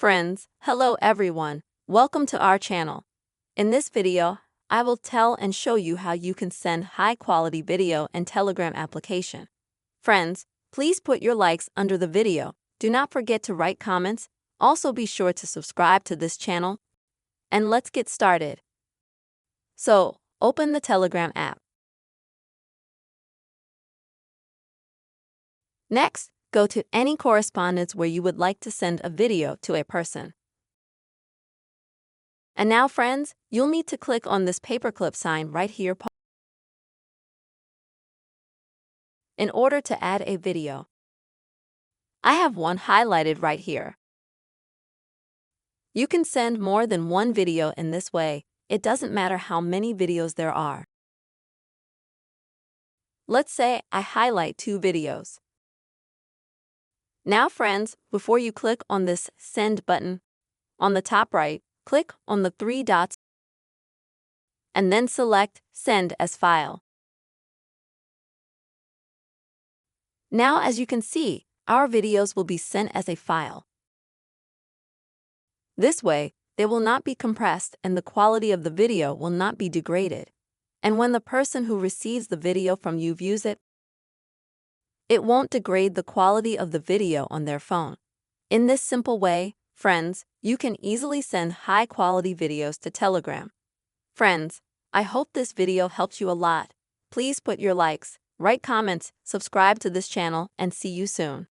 Friends, hello everyone. Welcome to our channel. In this video, I will tell and show you how you can send high-quality video and Telegram application. Friends, please put your likes under the video. Do not forget to write comments. Also be sure to subscribe to this channel. And let's get started. So, open the Telegram app. Next, go to any correspondence where you would like to send a video to a person. And now, friends, you'll need to click on this paperclip sign right here in order to add a video. I have one highlighted right here. You can send more than one video in this way. It doesn't matter how many videos there are. Let's say I highlight 2 videos. Now, friends, before you click on this Send button, on the top right, click on the 3 dots and then select Send as File. Now, as you can see, our videos will be sent as a file. This way, they will not be compressed and the quality of the video will not be degraded. And when the person who receives the video from you views it, it won't degrade the quality of the video on their phone. In this simple way, friends, you can easily send high-quality videos to Telegram. Friends, I hope this video helped you a lot. Please put your likes, write comments, subscribe to this channel, and see you soon.